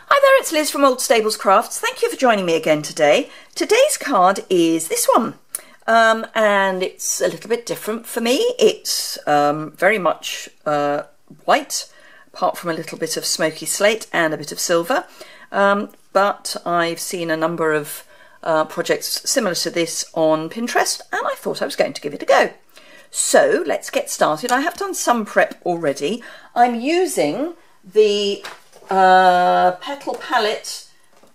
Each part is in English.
Hi there, it's Liz from Old Stables Crafts. Thank you for joining me again today. Today's card is this one, and it's a little bit different for me. It's very much white, apart from a little bit of smoky slate and a bit of silver. But I've seen a number of projects similar to this on Pinterest, and I thought I was going to give it a go. So let's get started. I have done some prep already. I'm using the Petal palette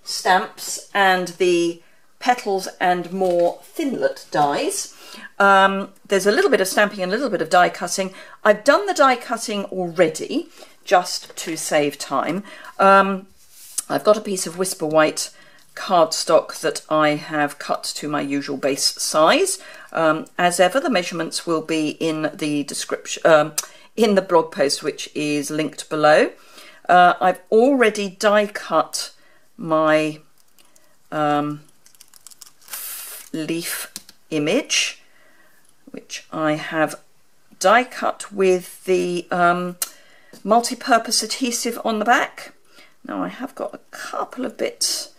stamps and the Petals and More Thinlet dies. There's a little bit of stamping and a little bit of die cutting. I've done the die cutting already just to save time. I've got a piece of Whisper White cardstock that I have cut to my usual base size. As ever, the measurements will be in the description, in the blog post, which is linked below. I've already die cut my leaf image, which I have die cut with the multi-purpose adhesive on the back. Now I have got a couple of bits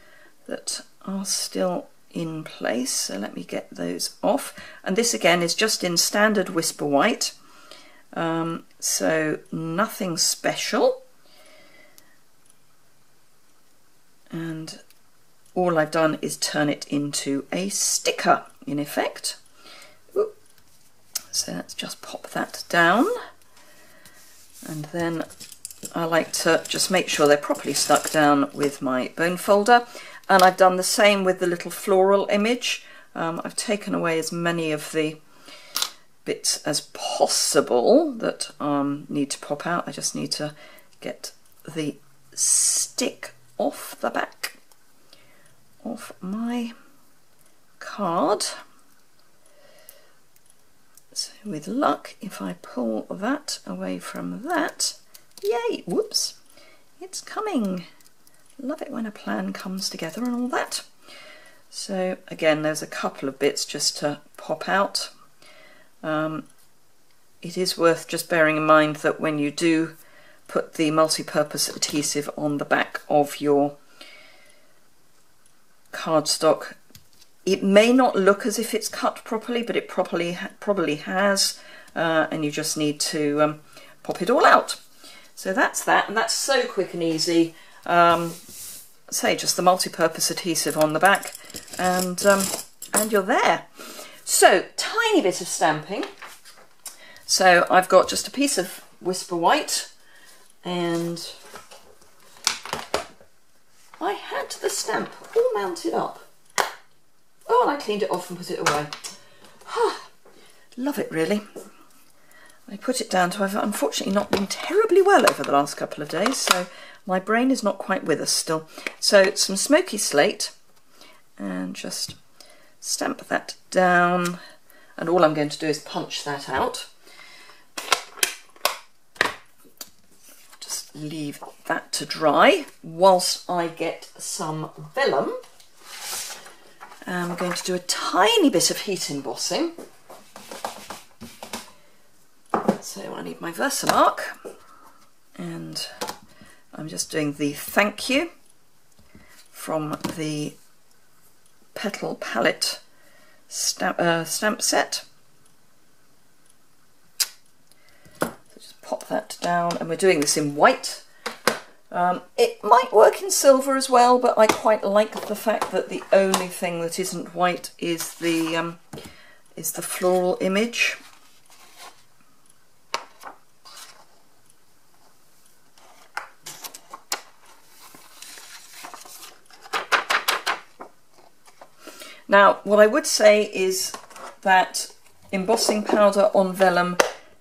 that are still in place, so let me get those off. And this again is just in standard Whisper White, so nothing special. And all I've done is turn it into a sticker, in effect. Ooh. So let's just pop that down. And then I like to just make sure they're properly stuck down with my bone folder. And I've done the same with the little floral image. I've taken away as many of the bits as possible that need to pop out. I just need to get the stick off the back of my card. So with luck, if I pull that away from that, yay, whoops, it's coming. Love it when a plan comes together and all that. So again, there's a couple of bits just to pop out. It is worth just bearing in mind that when you do put the multi-purpose adhesive on the back of your cardstock, it may not look as if it's cut properly, but it probably has, and you just need to pop it all out. So that's that, and that's so quick and easy. Say just the multi-purpose adhesive on the back, and you're there. So tiny bit of stamping. So I've got just a piece of Whisper White, and I had the stamp all mounted up. Oh, and I cleaned it off and put it away. Love it, really. I put it down to, I've unfortunately not been terribly well over the last couple of days, so my brain is not quite with us still. So some smoky slate, and just stamp that down, and all I'm going to do is punch that out. Just leave that to dry whilst I get some vellum. I'm going to do a tiny bit of heat embossing. So I need my Versamark, and I'm just doing the thank you from the Petal palette stamp set. So just pop that down, and we're doing this in white. It might work in silver as well, but I quite like the fact that the only thing that isn't white is the floral image. Now, what I would say is that embossing powder on vellum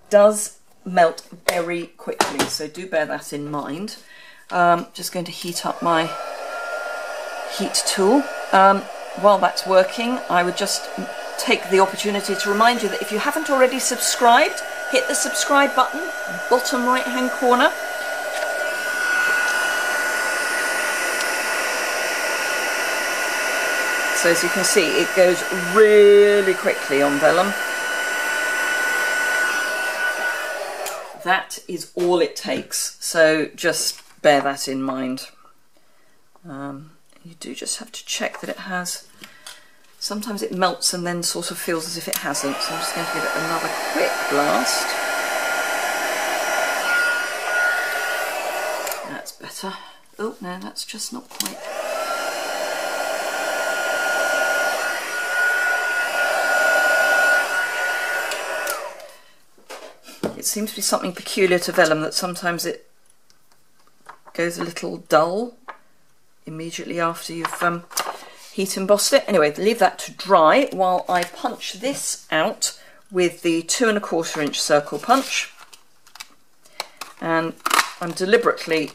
does melt very quickly, so do bear that in mind. Just going to heat up my heat tool. While that's working, I would just take the opportunity to remind you that if you haven't already subscribed, hit the subscribe button, bottom right hand corner. So as you can see, it goes really quickly on vellum. That is all it takes, so just bear that in mind. You do just have to check that it has. Sometimes it melts and then sort of feels as if it hasn't, so I'm just going to give it another quick blast. That's better. Oh no, that's just not quite. It seems to be something peculiar to vellum, that sometimes it goes a little dull immediately after you've heat embossed it. Anyway, leave that to dry while I punch this out with the 2 1/4 inch circle punch. And I'm deliberately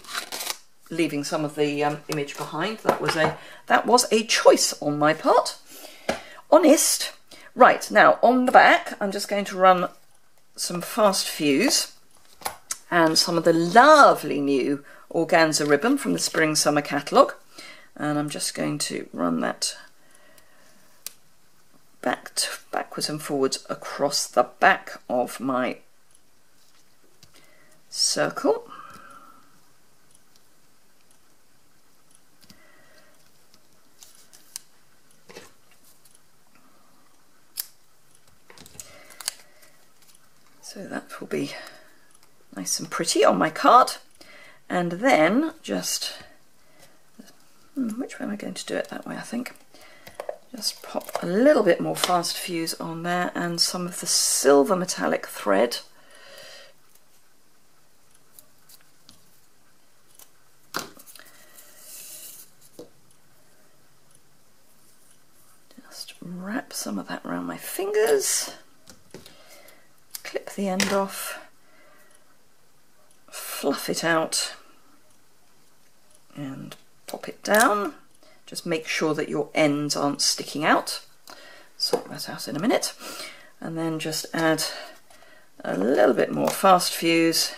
leaving some of the image behind. That was a choice on my part. Honest. Right, now on the back I'm just going to run some fast fuse and some of the lovely new organza ribbon from the Spring Summer catalogue, and I'm just going to run that backwards and forwards across the back of my circle. So that will be nice and pretty on my card. And then just, which way am I going to do it? That way, I think. Just pop a little bit more fast fuse on there and some of the silver metallic thread. Just wrap some of that around my fingers. Clip the end off. Fluff it out and pop it down. Just make sure that your ends aren't sticking out. Sort that out in a minute. And then just add a little bit more fast fuse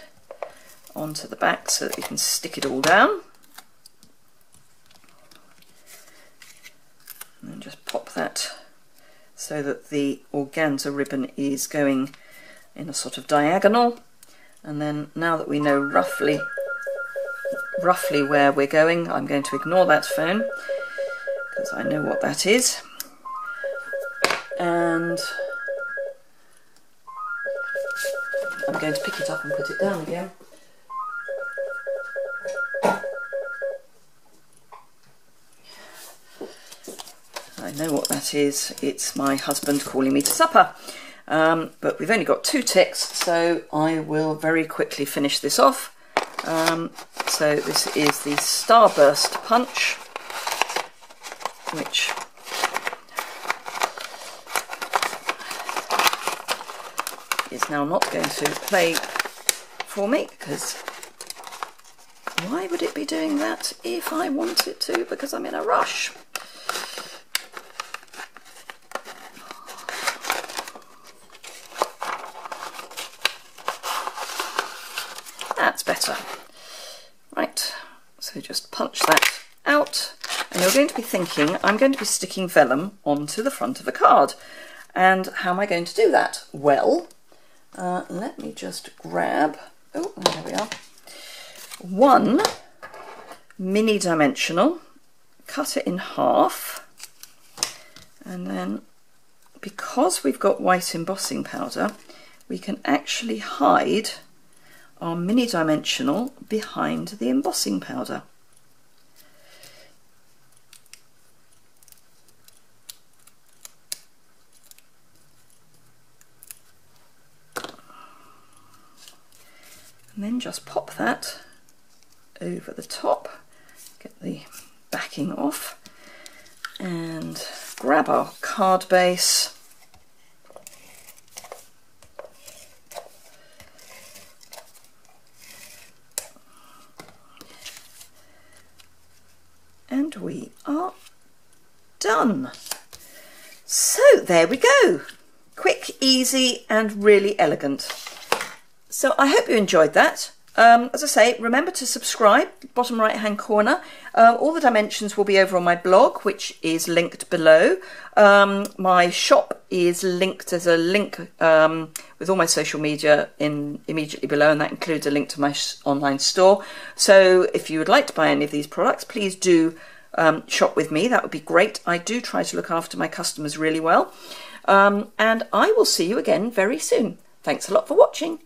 onto the back so that we can stick it all down. And then just pop that so that the organza ribbon is going in a sort of diagonal. And then now that we know roughly where we're going, I'm going to ignore that phone because I know what that is. And I'm going to pick it up and put it down again. I know what that is. It's my husband calling me to supper. But we've only got 2 ticks, so I will very quickly finish this off. So this is the Starburst punch, which is now not going to play for me, because why would it be doing that if I want it to? Because I'm in a rush. That's better. Right, so just punch that out, and you're going to be thinking, I'm going to be sticking vellum onto the front of a card. And how am I going to do that? Well, let me just grab, oh, there we are, one mini dimensional, cut it in half, and then because we've got white embossing powder, we can actually hide our mini dimensional behind the embossing powder. And then just pop that over the top, get the backing off, and grab our card base. And we are done. So there we go. Quick, easy, and really elegant. So I hope you enjoyed that. As I say, remember to subscribe, bottom right hand corner. All the dimensions will be over on my blog, which is linked below. My shop is linked as a link with all my social media immediately below, and that includes a link to my online store. So if you would like to buy any of these products, please do shop with me. That would be great. I do try to look after my customers really well. And I will see you again very soon. Thanks a lot for watching.